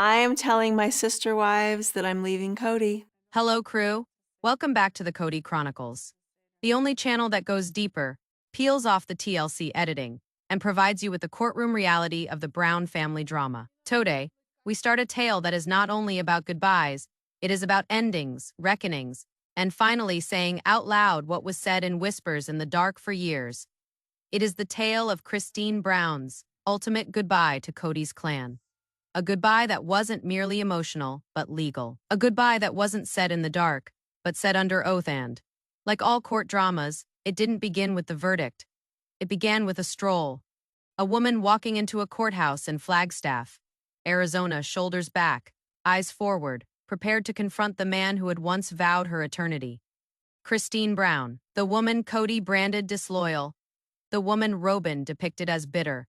I am telling my sister wives that I'm leaving Kody. Hello, crew. Welcome back to the Kody Chronicles, the only channel that goes deeper, peels off the TLC editing, and provides you with the courtroom reality of the Brown family drama. Today, we start a tale that is not only about goodbyes, it is about endings, reckonings, and finally saying out loud what was said in whispers in the dark for years. It is the tale of Christine Brown's ultimate goodbye to Kody's clan. A goodbye that wasn't merely emotional, but legal. A goodbye that wasn't said in the dark, but said under oath and, like all court dramas, it didn't begin with the verdict. It began with a stroll. A woman walking into a courthouse in Flagstaff, Arizona, shoulders back, eyes forward, prepared to confront the man who had once vowed her eternity. Christine Brown, the woman Kody branded disloyal, the woman Robyn depicted as bitter,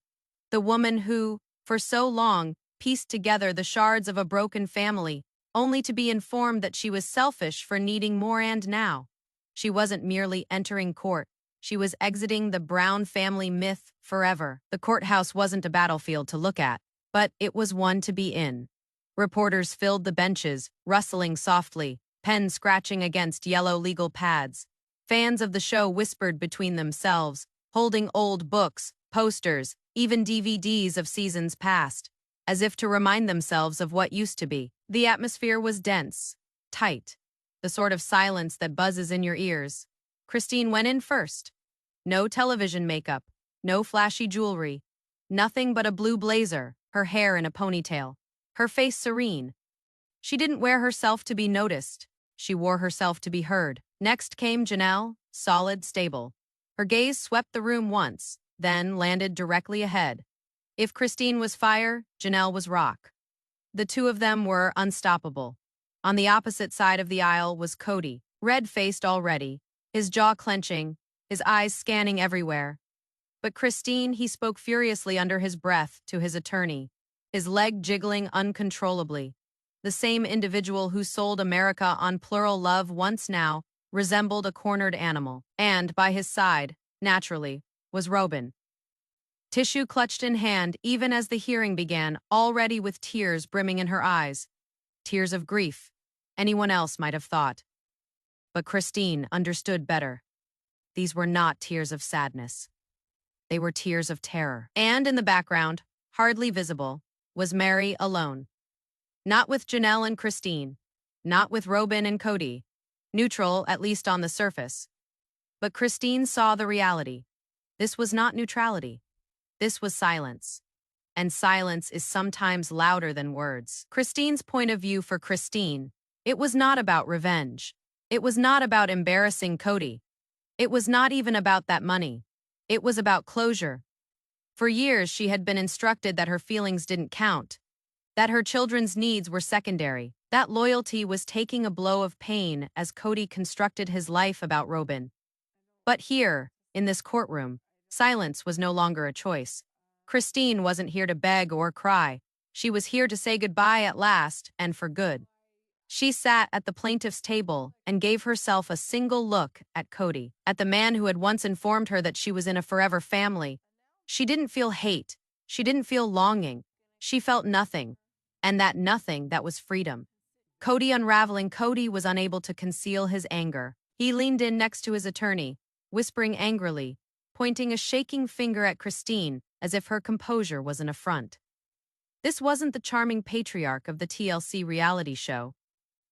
the woman who, for so long, pieced together the shards of a broken family, only to be informed that she was selfish for needing more. And now, she wasn't merely entering court, she was exiting the Brown family myth forever. The courthouse wasn't a battlefield to look at, but it was one to be in. Reporters filled the benches, rustling softly, pens scratching against yellow legal pads. Fans of the show whispered between themselves, holding old books, posters, even DVDs of seasons past, as if to remind themselves of what used to be. The atmosphere was dense, tight, the sort of silence that buzzes in your ears. Christine went in first. No television makeup, no flashy jewelry, nothing but a blue blazer, her hair in a ponytail, her face serene. She didn't wear herself to be noticed. She wore herself to be heard. Next came Janelle, solid, stable. Her gaze swept the room once, then landed directly ahead. If Christine was fire, Janelle was rock. The two of them were unstoppable. On the opposite side of the aisle was Kody, red-faced already, his jaw clenching, his eyes scanning everywhere. But Christine, he spoke furiously under his breath to his attorney, his leg jiggling uncontrollably. The same individual who sold America on plural love once now resembled a cornered animal. And by his side, naturally, was Robyn. Tissue clutched in hand even as the hearing began, already with tears brimming in her eyes. Tears of grief, anyone else might have thought. But Christine understood better. These were not tears of sadness. They were tears of terror. And in the background, hardly visible, was Meri alone. Not with Janelle and Christine, not with Robyn and Kody, neutral at least on the surface. But Christine saw the reality. This was not neutrality. This was silence. And silence is sometimes louder than words. Christine's point of view for Christine, it was not about revenge. It was not about embarrassing Kody. It was not even about that money. It was about closure. For years, she had been instructed that her feelings didn't count, that her children's needs were secondary. That loyalty was taking a blow of pain as Kody constructed his life about Robyn. But here, in this courtroom, silence was no longer a choice. Christine wasn't here to beg or cry. She was here to say goodbye at last, and for good. She sat at the plaintiff's table and gave herself a single look at Kody, at the man who had once informed her that she was in a forever family. She didn't feel hate. She didn't feel longing. She felt nothing. And that nothing, that was freedom. Kody unraveling. Kody was unable to conceal his anger. He leaned in next to his attorney, whispering angrily, pointing a shaking finger at Christine as if her composure was an affront. This wasn't the charming patriarch of the TLC reality show.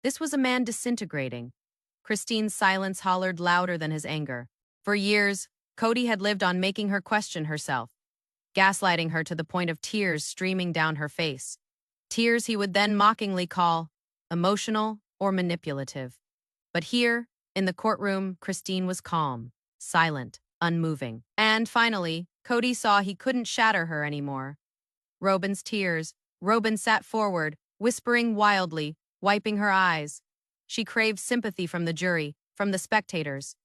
This was a man disintegrating. Christine's silence hollered louder than his anger. For years, Kody had lived on making her question herself, gaslighting her to the point of tears streaming down her face. Tears he would then mockingly call emotional or manipulative. But here, in the courtroom, Christine was calm, silent, unmoving. And finally, Kody saw he couldn't shatter her anymore. Robyn's tears. Robyn sat forward, whispering wildly, wiping her eyes. She craved sympathy from the jury, from the spectators,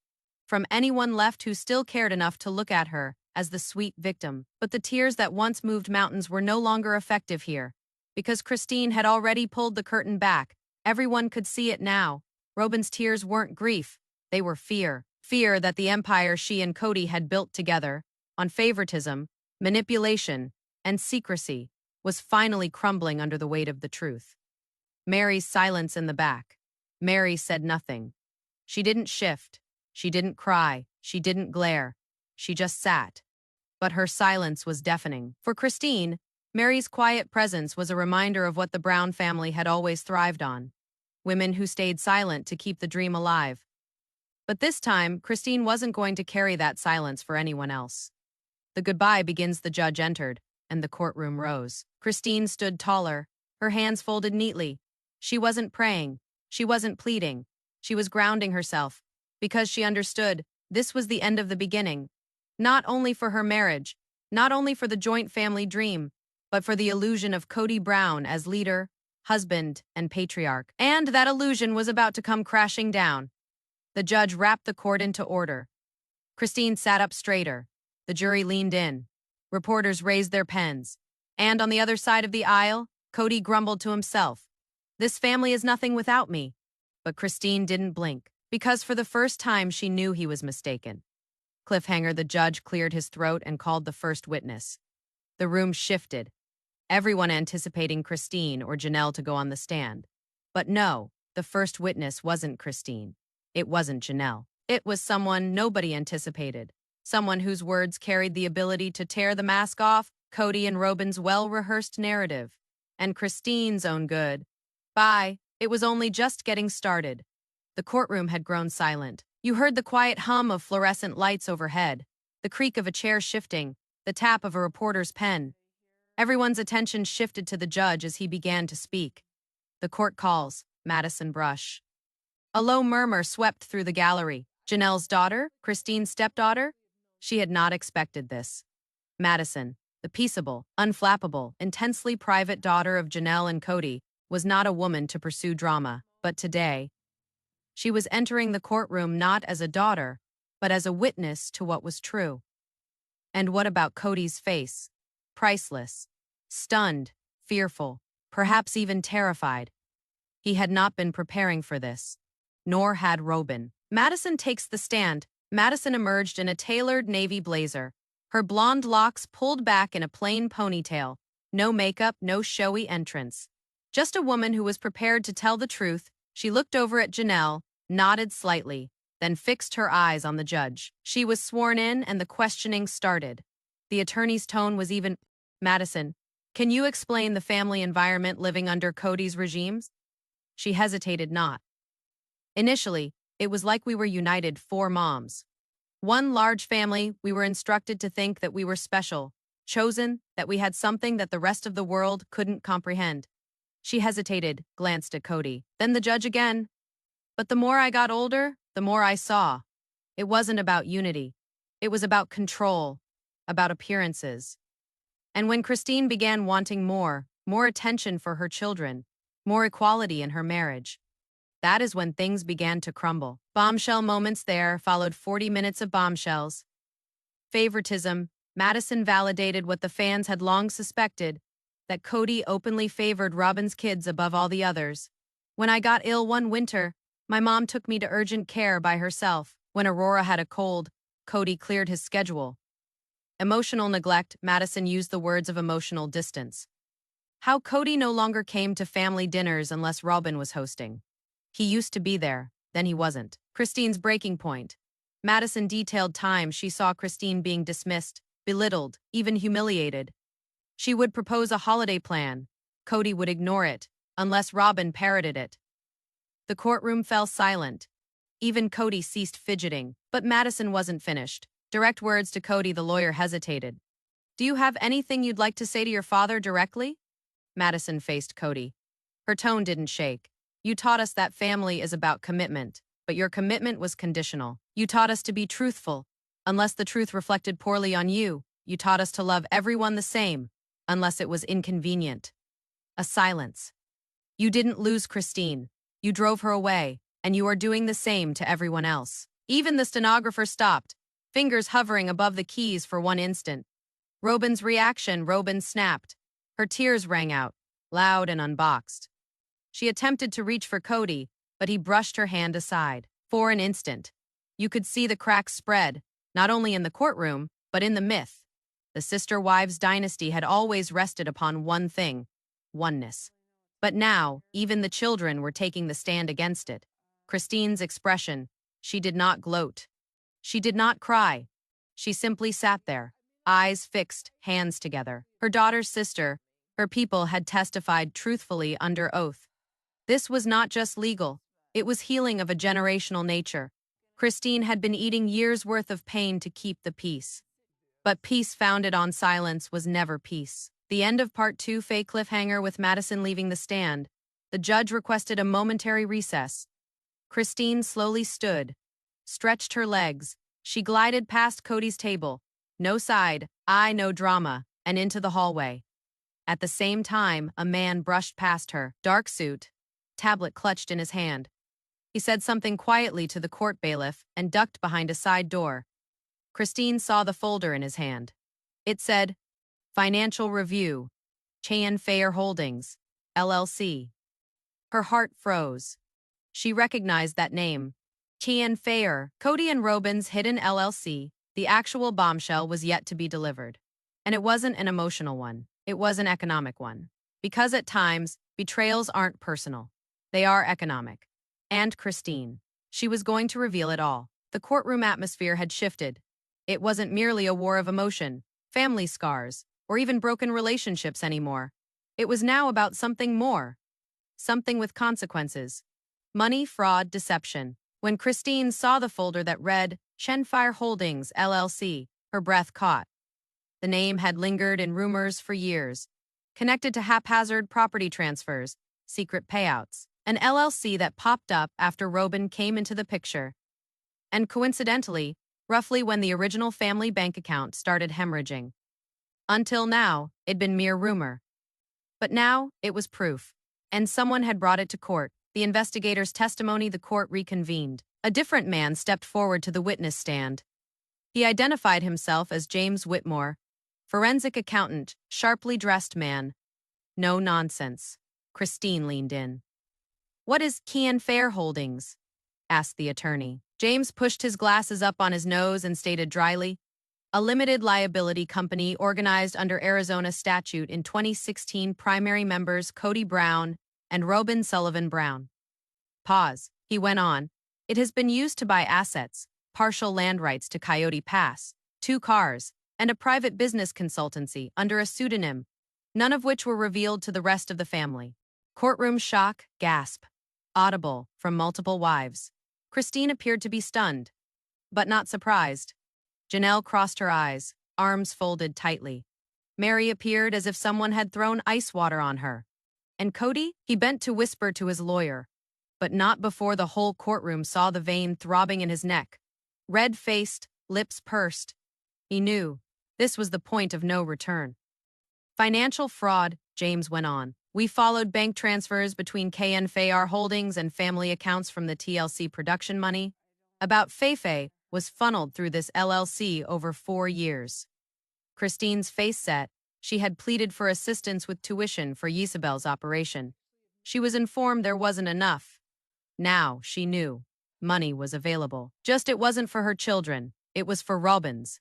from anyone left who still cared enough to look at her as the sweet victim. But the tears that once moved mountains were no longer effective here. Because Christine had already pulled the curtain back, everyone could see it now. Robyn's tears weren't grief, they were fear. Fear that the empire she and Kody had built together, on favoritism, manipulation, and secrecy, was finally crumbling under the weight of the truth. Meri's silence in the back. Meri said nothing. She didn't shift. She didn't cry. She didn't glare. She just sat. But her silence was deafening. For Christine, Meri's quiet presence was a reminder of what the Brown family had always thrived on: women who stayed silent to keep the dream alive. But this time, Christine wasn't going to carry that silence for anyone else. The goodbye begins. The judge entered, and the courtroom rose. Christine stood taller, her hands folded neatly. She wasn't praying. She wasn't pleading. She was grounding herself, because she understood this was the end of the beginning. Not only for her marriage, not only for the joint family dream, but for the illusion of Kody Brown as leader, husband, and patriarch. And that illusion was about to come crashing down. The judge wrapped the court into order. Christine sat up straighter. The jury leaned in. Reporters raised their pens. And on the other side of the aisle, Kody grumbled to himself, "This family is nothing without me." But Christine didn't blink, because for the first time she knew he was mistaken. Cliffhanger. The judge cleared his throat and called the first witness. The room shifted, everyone anticipating Christine or Janelle to go on the stand. But no, the first witness wasn't Christine. It wasn't Janelle. It was someone nobody anticipated. Someone whose words carried the ability to tear the mask off Kody and Robyn's well-rehearsed narrative. And Christine's own good. Bye. It was only just getting started. The courtroom had grown silent. You heard the quiet hum of fluorescent lights overhead, the creak of a chair shifting, the tap of a reporter's pen. Everyone's attention shifted to the judge as he began to speak. The court calls, Madison Brush. A low murmur swept through the gallery. Janelle's daughter? Christine's stepdaughter? She had not expected this. Madison, the peaceable, unflappable, intensely private daughter of Janelle and Kody, was not a woman to pursue drama, but today, she was entering the courtroom not as a daughter, but as a witness to what was true. And what about Kody's face? Priceless. Stunned, fearful, perhaps even terrified. He had not been preparing for this. Nor had Robyn. Madison takes the stand. Madison emerged in a tailored navy blazer, her blonde locks pulled back in a plain ponytail. No makeup, no showy entrance. Just a woman who was prepared to tell the truth. She looked over at Janelle, nodded slightly, then fixed her eyes on the judge. She was sworn in and the questioning started. The attorney's tone was even, "Madison, can you explain the family environment living under Kody's regimes?" She hesitated not. Initially, it was like we were united four moms. One large family. We were instructed to think that we were special, chosen, that we had something that the rest of the world couldn't comprehend. She hesitated, glanced at Kody, then the judge again. But the more I got older, the more I saw. It wasn't about unity. It was about control, about appearances. And when Christine began wanting more attention for her children, more equality in her marriage, that is when things began to crumble. Bombshell moments there followed 40 minutes of bombshells. Favoritism. Madison validated what the fans had long suspected, that Kody openly favored Robyn's kids above all the others. When I got ill one winter, my mom took me to urgent care by herself. When Aurora had a cold, Kody cleared his schedule. Emotional neglect. Madison used the words of emotional distance. How Kody no longer came to family dinners unless Robyn was hosting. He used to be there, then he wasn't. Christine's breaking point. Madison detailed times she saw Christine being dismissed, belittled, even humiliated. She would propose a holiday plan. Kody would ignore it, unless Robyn parroted it. The courtroom fell silent. Even Kody ceased fidgeting, but Madison wasn't finished. Direct words to Kody. The lawyer hesitated. "Do you have anything you'd like to say to your father directly?" Madison faced Kody. Her tone didn't shake. "You taught us that family is about commitment, but your commitment was conditional. You taught us to be truthful, unless the truth reflected poorly on you. You taught us to love everyone the same, unless it was inconvenient." A silence. "You didn't lose Christine. You drove her away, and you are doing the same to everyone else." Even the stenographer stopped, fingers hovering above the keys for one instant. Robyn's reaction. Robyn snapped. Her tears rang out, loud and unboxed. She attempted to reach for Kody, but he brushed her hand aside. For an instant, you could see the cracks spread, not only in the courtroom, but in the myth. The sister wives' dynasty had always rested upon one thing: oneness. But now, even the children were taking the stand against it. Christine's expression: she did not gloat. She did not cry. She simply sat there, eyes fixed, hands together. Her daughter's sister, her people had testified truthfully under oath. This was not just legal, it was healing of a generational nature. Christine had been eating years' worth of pain to keep the peace. But peace founded on silence was never peace. The end of part 2 fake cliffhanger with Madison leaving the stand. The judge requested a momentary recess. Christine slowly stood, stretched her legs. She glided past Kody's table. No side, no drama, and into the hallway. At the same time, a man brushed past her, dark suit, tablet clutched in his hand. He said something quietly to the court bailiff and ducked behind a side door. Christine saw the folder in his hand. It said, Financial Review, Cheyenne Fair Holdings, LLC. Her heart froze. She recognized that name. Cheyenne Fair, Kody and Robyn's hidden LLC. The actual bombshell was yet to be delivered. And it wasn't an emotional one. It was an economic one. Because at times, betrayals aren't personal. They are economic. And Christine. She was going to reveal it all. The courtroom atmosphere had shifted. It wasn't merely a war of emotion, family scars, or even broken relationships anymore. It was now about something more. Something with consequences. Money, fraud, deception. When Christine saw the folder that read, Shenfire Holdings, LLC, her breath caught. The name had lingered in rumors for years, connected to haphazard property transfers, secret payouts, an LLC that popped up after Robyn came into the picture. And coincidentally, roughly when the original family bank account started hemorrhaging. Until now, it'd been mere rumor. But now, it was proof. And someone had brought it to court. The investigator's testimony. The court reconvened. A different man stepped forward to the witness stand. He identified himself as James Whitmore, forensic accountant, sharply dressed man. No nonsense. Christine leaned in. What is Cheyenne Fair Holdings? Asked the attorney. James pushed his glasses up on his nose and stated dryly, a limited liability company organized under Arizona statute in 2016, primary members Kody Brown and Robyn Sullivan Brown. Pause. He went on. It has been used to buy assets, partial land rights to Coyote Pass, 2 cars, and a private business consultancy under a pseudonym, none of which were revealed to the rest of the family. Courtroom shock, gasp. Audible from multiple wives. Christine appeared to be stunned, but not surprised. Janelle crossed her eyes, arms folded tightly. Meri appeared as if someone had thrown ice water on her. And Kody? He bent to whisper to his lawyer, but not before the whole courtroom saw the vein throbbing in his neck. Red-faced, lips pursed. He knew. This was the point of no return. Financial fraud, James went on. We followed bank transfers between KN Fayar Holdings and family accounts from the TLC production money. About Feifei was funneled through this LLC over 4 years. Christine's face set. She had pleaded for assistance with tuition for Isabel's operation. She was informed there wasn't enough. Now, she knew. Money was available. Just it wasn't for her children. It was for Robyn's.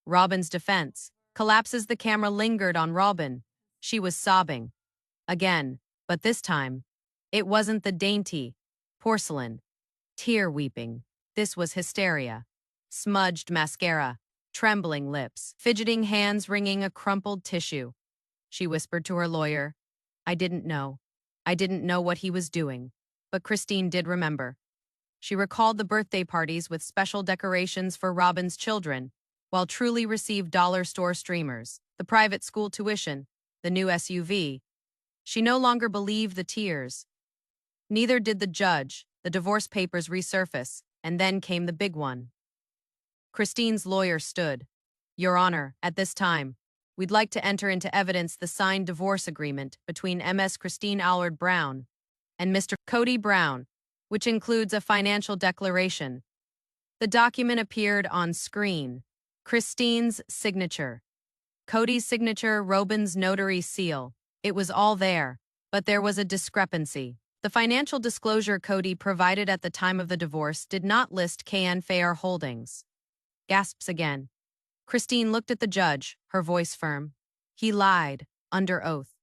Robyn's defense. Collapses. The camera lingered on Robyn. She was sobbing. Again, but this time, it wasn't the dainty, porcelain, tear weeping. This was hysteria. Smudged mascara, trembling lips, fidgeting hands wringing a crumpled tissue. She whispered to her lawyer, I didn't know. I didn't know what he was doing. But Christine did remember. She recalled the birthday parties with special decorations for Robyn's children, while Truly received dollar store streamers, the private school tuition, the new SUV. She no longer believed the tears. Neither did the judge. The divorce papers resurface, and then came the big one. Christine's lawyer stood. Your Honor, at this time, we'd like to enter into evidence the signed divorce agreement between Ms. Christine Allard Brown and Mr. Kody Brown, which includes a financial declaration. The document appeared on screen. Christine's signature. Kody's signature, Robyn's notary seal. It was all there, but there was a discrepancy. The financial disclosure Kody provided at the time of the divorce did not list KN Fair Holdings. Gasps again. Christine looked at the judge, her voice firm. He lied, under oath.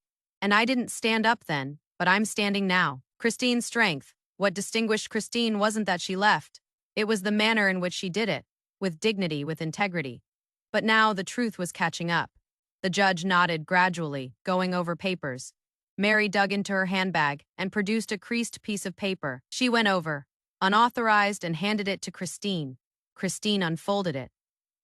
And I didn't stand up then, but I'm standing now. Christine's strength. What distinguished Christine wasn't that she left. It was the manner in which she did it, with dignity, with integrity. But now the truth was catching up. The judge nodded gradually, going over papers. Meri dug into her handbag and produced a creased piece of paper. She went over, unauthorized, and handed it to Christine. Christine unfolded it.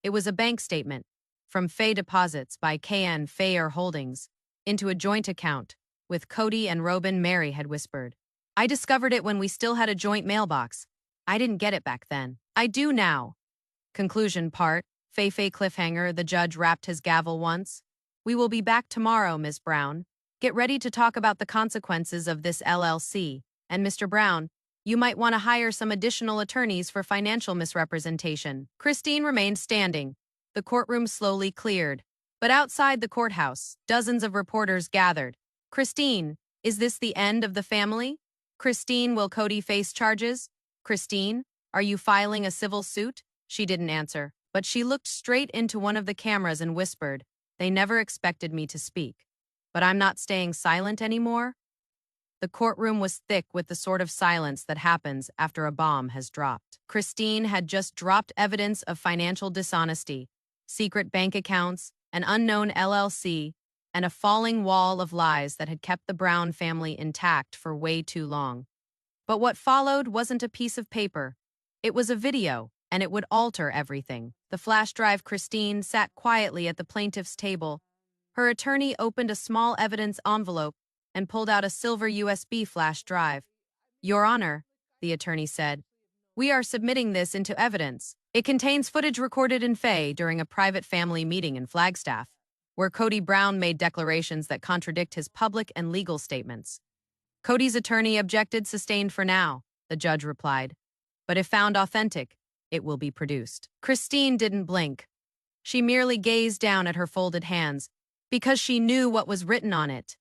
It was a bank statement from Fay Deposits by KN Fayer Holdings into a joint account with Kody and Robyn, Meri had whispered. I discovered it when we still had a joint mailbox. I didn't get it back then. I do now. Conclusion part. Fay cliffhanger, the judge rapped his gavel once. We will be back tomorrow, Miss Brown. Get ready to talk about the consequences of this LLC. And Mr. Brown, you might want to hire some additional attorneys for financial misrepresentation. Christine remained standing. The courtroom slowly cleared. But outside the courthouse, dozens of reporters gathered. Christine, is this the end of the family? Christine, will Kody face charges? Christine, are you filing a civil suit? She didn't answer, but she looked straight into one of the cameras and whispered, They never expected me to speak. But I'm not staying silent anymore. The courtroom was thick with the sort of silence that happens after a bomb has dropped. Christine had just dropped evidence of financial dishonesty, secret bank accounts, an unknown LLC, and a falling wall of lies that had kept the Brown family intact for way too long. But what followed wasn't a piece of paper. It was a video, and it would alter everything. The flash drive. Christine sat quietly at the plaintiff's table. Her attorney opened a small evidence envelope and pulled out a silver USB flash drive. Your Honor, the attorney said, we are submitting this into evidence. It contains footage recorded in Fay during a private family meeting in Flagstaff, where Kody Brown made declarations that contradict his public and legal statements. Kody's attorney objected. Sustained for now, the judge replied. But if found authentic, it will be produced. Christine didn't blink. She merely gazed down at her folded hands, because she knew what was written on it.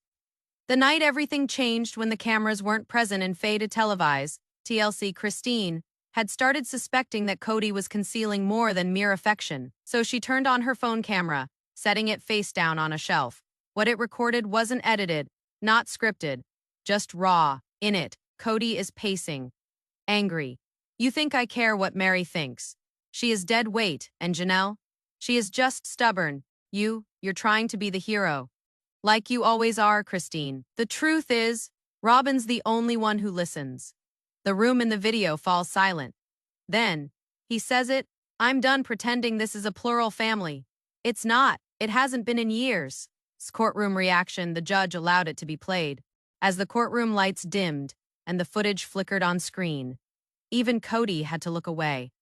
The night everything changed when the cameras weren't present in Fay to televise, TLC. Christine had started suspecting that Kody was concealing more than mere affection, so she turned on her phone camera, setting it face down on a shelf. What it recorded wasn't edited, not scripted, just raw. In it, Kody is pacing, angry. You think I care what Meri thinks? She is dead weight, and Janelle? She is just stubborn. You're trying to be the hero. Like you always are, Christine. The truth is, Robyn's the only one who listens. The room in the video falls silent. Then, he says it, I'm done pretending this is a plural family. It's not. It hasn't been in years. Courtroom reaction. The judge allowed it to be played. As the courtroom lights dimmed and the footage flickered on screen, even Kody had to look away.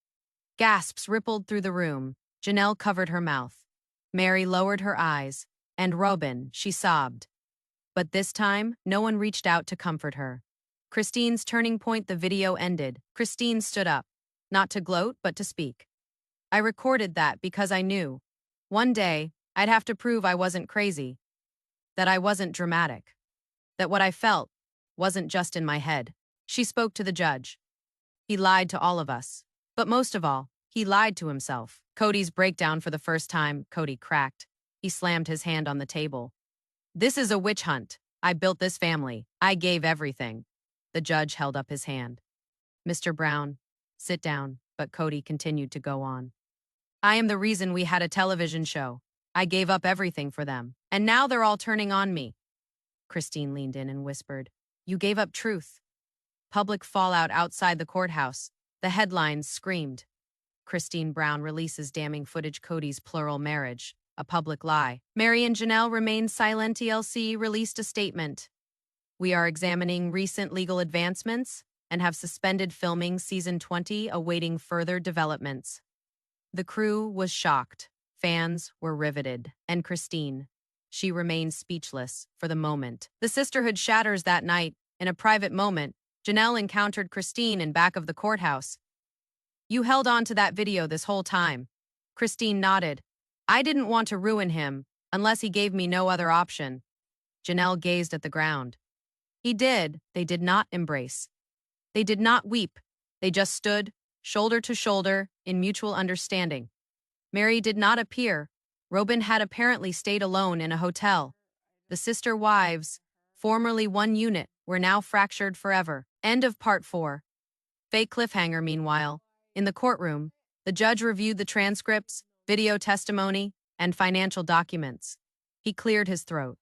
Gasps rippled through the room. Janelle covered her mouth. Meri lowered her eyes. And Robyn, she sobbed. But this time, no one reached out to comfort her. Christine's turning point. The video ended. Christine stood up, not to gloat, but to speak. I recorded that because I knew. One day, I'd have to prove I wasn't crazy. That I wasn't dramatic. That what I felt wasn't just in my head. She spoke to the judge. He lied to all of us. But most of all, he lied to himself. Kody's breakdown. For the first time, Kody cracked. He slammed his hand on the table. This is a witch hunt. I built this family. I gave everything. The judge held up his hand. Mr. Brown, sit down, but Kody continued to go on. I am the reason we had a television show. I gave up everything for them. And now they're all turning on me. Christine leaned in and whispered, You gave up truth. Public fallout outside the courthouse. The headlines screamed. Christine Brown releases damning footage. Kody's plural marriage. A public lie. Meri and Janelle remained silent. TLC released a statement. We are examining recent legal advancements and have suspended filming season 20, awaiting further developments. The crew was shocked. Fans were riveted. And Christine, she remained speechless for the moment. The sisterhood shatters that night. In a private moment, Janelle encountered Christine in back of the courthouse. You held on to that video this whole time. Christine nodded. I didn't want to ruin him, unless he gave me no other option. Janelle gazed at the ground. He did. They did not embrace. They did not weep. They just stood, shoulder to shoulder, in mutual understanding. Meri did not appear. Robyn had apparently stayed alone in a hotel. The sister wives, formerly one unit, were now fractured forever. End of part 4. Fake cliffhanger, meanwhile. In the courtroom, the judge reviewed the transcripts, video testimony, and financial documents. He cleared his throat.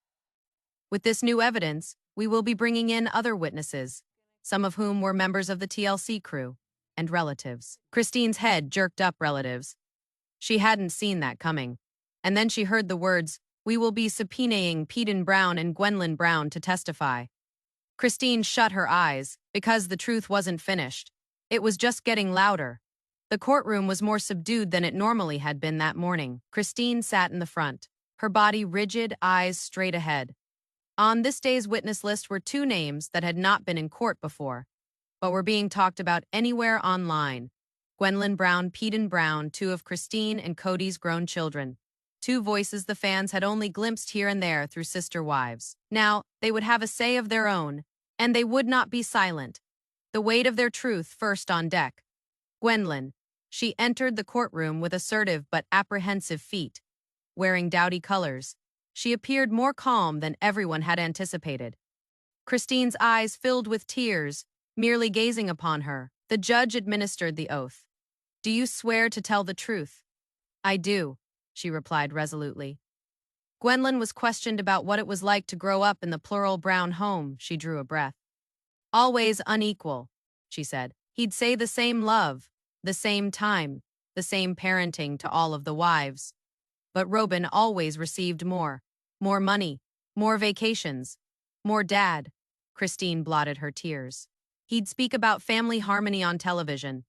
With this new evidence, we will be bringing in other witnesses, some of whom were members of the TLC crew, and relatives. Christine's head jerked up. Relatives. She hadn't seen that coming. And then she heard the words, "We will be subpoenaing Peden Brown and Gwendolyn Brown to testify." Christine shut her eyes, because the truth wasn't finished. It was just getting louder. The courtroom was more subdued than it normally had been that morning. Christine sat in the front, her body rigid, eyes straight ahead. On this day's witness list were 2 names that had not been in court before, but were being talked about anywhere online. Gwendolyn Brown, Peden Brown, 2 of Christine and Kody's grown children. 2 voices the fans had only glimpsed here and there through sister wives. Now, they would have a say of their own, and they would not be silent. The weight of their truth first on deck. Gwendolyn. She entered the courtroom with assertive but apprehensive feet. Wearing dowdy colors, she appeared more calm than everyone had anticipated. Christine's eyes filled with tears, merely gazing upon her. The judge administered the oath. "Do you swear to tell the truth?" "I do," she replied resolutely. Gwendolyn was questioned about what it was like to grow up in the plural Brown home. She drew a breath. "Always unequal," she said. "He'd say the same love, the same time, the same parenting to all of the wives. But Robyn always received more. More money, more vacations, more dad." Christine blotted her tears. "He'd speak about family harmony on television,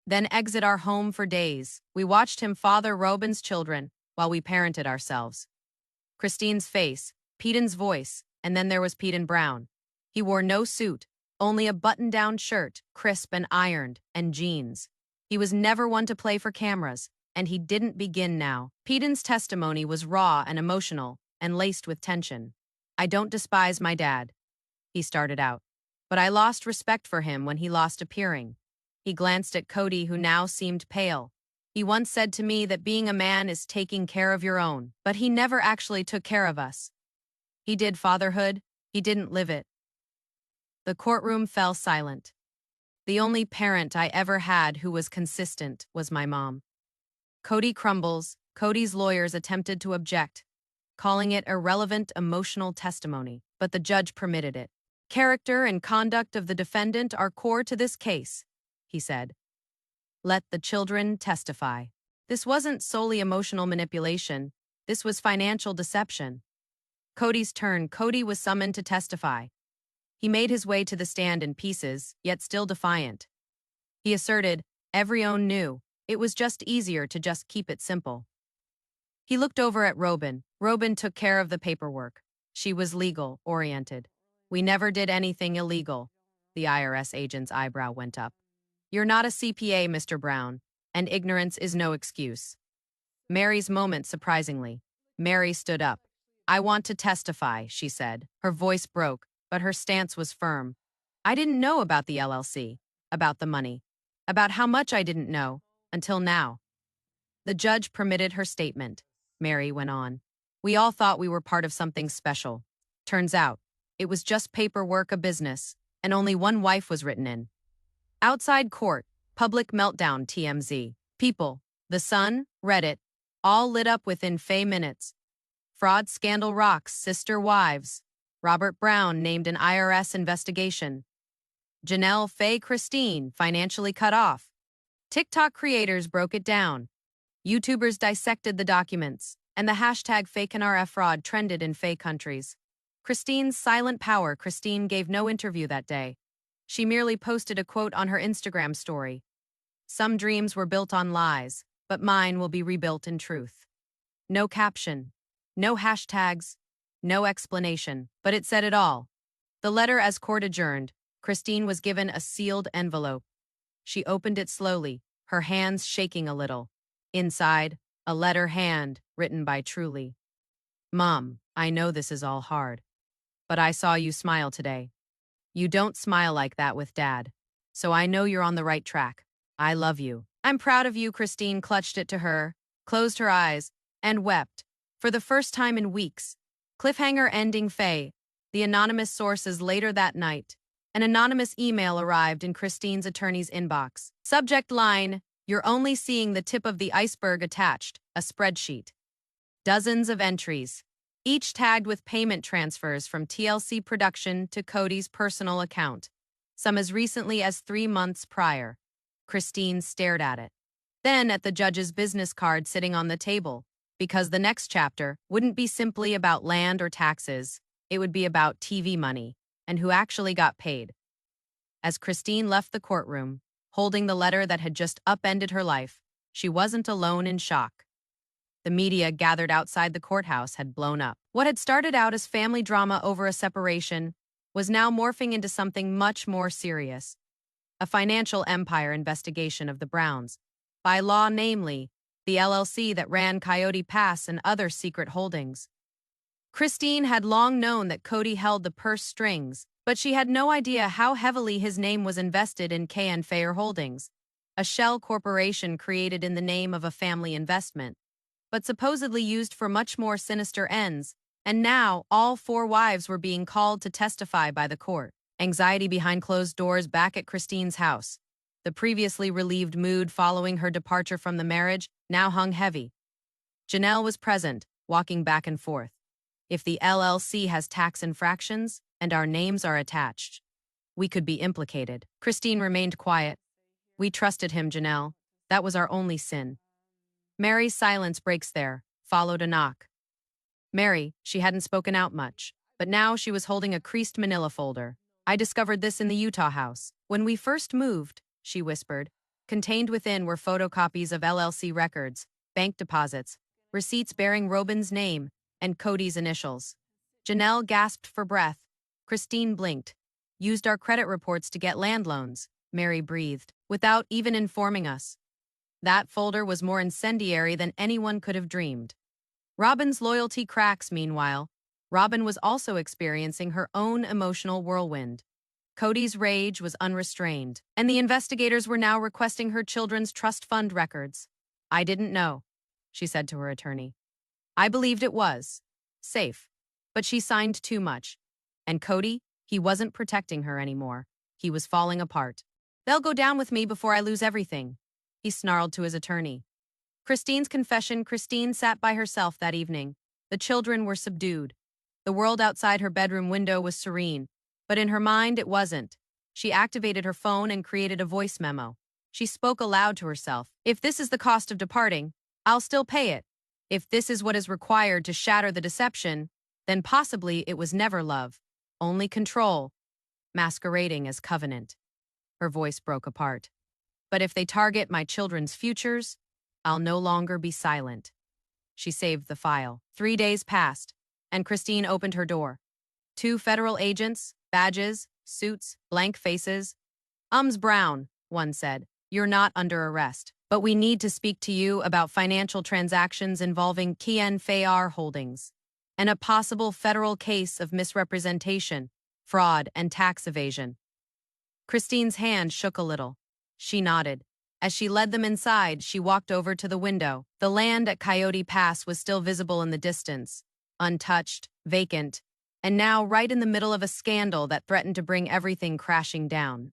then exit our home for days. We watched him father Robyn's children while we parented ourselves." Christine's face, Peden's voice, and then there was Peden Brown. He wore no suit, only a button-down shirt, crisp and ironed, and jeans. He was never one to play for cameras, and he didn't begin now. Peden's testimony was raw and emotional, and laced with tension. "I don't despise my dad," he started out, "but I lost respect for him when he lost appearing." He glanced at Kody, who now seemed pale. "He once said to me that being a man is taking care of your own, but he never actually took care of us. He did fatherhood, he didn't live it." The courtroom fell silent. "The only parent I ever had who was consistent was my mom." Kody crumbles. Kody's lawyers attempted to object, calling it irrelevant emotional testimony, but the judge permitted it. "Character and conduct of the defendant are core to this case," he said. "Let the children testify." This wasn't solely emotional manipulation, this was financial deception. Kody's turn. Kody was summoned to testify. He made his way to the stand in pieces, yet still defiant. He asserted, everyone knew, it was just easier to just keep it simple. He looked over at Robyn. Robyn took care of the paperwork. She was legal-oriented. "We never did anything illegal." The IRS agent's eyebrow went up. "You're not a CPA, Mr. Brown, and ignorance is no excuse." Meri's moment, surprisingly. Meri stood up. "I want to testify," she said. Her voice broke, but her stance was firm. "I didn't know about the LLC, about the money, about how much I didn't know, until now." The judge permitted her statement. Meri went on. "We all thought we were part of something special. Turns out, it was just paperwork, a business, and only one wife was written in." Outside court, public meltdown. TMZ. People, The Sun, Reddit, all lit up within minutes. Fraud scandal rocks sister wives. Robert Brown named an IRS investigation. Janelle Faye Christine financially cut off. TikTok creators broke it down. YouTubers dissected the documents, and the hashtag FakeNRF fraud trended in Faye countries. Christine's silent power. Christine gave no interview that day. She merely posted a quote on her Instagram story. "Some dreams were built on lies, but mine will be rebuilt in truth." No caption, no hashtags, no explanation, but it said it all. The letter. As court adjourned, Christine was given a sealed envelope. She opened it slowly, her hands shaking a little. Inside, a letter hand written by Truly. "Mom, I know this is all hard, but I saw you smile today. You don't smile like that with Dad, so I know you're on the right track. I love you. I'm proud of you." Christine clutched it to her, closed her eyes, and wept. For the first time in weeks. Cliffhanger ending Faye. The anonymous sources later that night. An anonymous email arrived in Christine's attorney's inbox. Subject line, "You're only seeing the tip of the iceberg" attached, a spreadsheet. Dozens of entries, each tagged with payment transfers from TLC production to Kody's personal account, some as recently as 3 months prior. Christine stared at it. Then at the judge's business card sitting on the table, because the next chapter wouldn't be simply about land or taxes, it would be about TV money and who actually got paid. As Christine left the courtroom, holding the letter that had just upended her life, she wasn't alone in shock. The media gathered outside the courthouse had blown up. What had started out as family drama over a separation was now morphing into something much more serious. A financial empire investigation of the Browns, by law namely, the LLC that ran Coyote Pass and other secret holdings. Christine had long known that Kody held the purse strings, but she had no idea how heavily his name was invested in KN Fair Holdings, a shell corporation created in the name of a family investment, but supposedly used for much more sinister ends, and now all 4 wives were being called to testify by the court. Anxiety behind closed doors back at Christine's house. The previously relieved mood following her departure from the marriage now hung heavy. Janelle was present, walking back and forth. If the LLC has tax infractions, and our names are attached, we could be implicated. Christine remained quiet. We trusted him, Janelle. That was our only sin. Meri's silence breaks there, followed a knock. Meri, she hadn't spoken out much, but now she was holding a creased manila folder. I discovered this in the Utah house. When we first moved, she whispered. Contained within were photocopies of LLC records, bank deposits, receipts bearing Robyn's name, and Kody's initials. Janelle gasped for breath. Christine blinked. Used our credit reports to get land loans, Meri breathed, without even informing us. That folder was more incendiary than anyone could have dreamed. Robyn's loyalty cracks, meanwhile. Robyn was also experiencing her own emotional whirlwind. Kody's rage was unrestrained, and the investigators were now requesting her children's trust fund records. I didn't know, she said to her attorney. I believed it was safe, but she signed too much. And Kody, he wasn't protecting her anymore. He was falling apart. They'll go down with me before I lose everything, he snarled to his attorney. Christine's confession. Christine sat by herself that evening. The children were subdued. The world outside her bedroom window was serene, but in her mind it wasn't. She activated her phone and created a voice memo. She spoke aloud to herself. If this is the cost of departing, I'll still pay it. If this is what is required to shatter the deception, then possibly it was never love, only control, masquerading as covenant. Her voice broke apart. But if they target my children's futures, I'll no longer be silent. She saved the file. 3 days passed, and Christine opened her door. 2 federal agents, badges, suits, blank faces. Brown, one said. You're not under arrest, but we need to speak to you about financial transactions involving KN Fair Holdings and a possible federal case of misrepresentation, fraud, and tax evasion. Christine's hand shook a little. She nodded. As she led them inside, she walked over to the window. The land at Coyote Pass was still visible in the distance, untouched, vacant, and now right in the middle of a scandal that threatened to bring everything crashing down.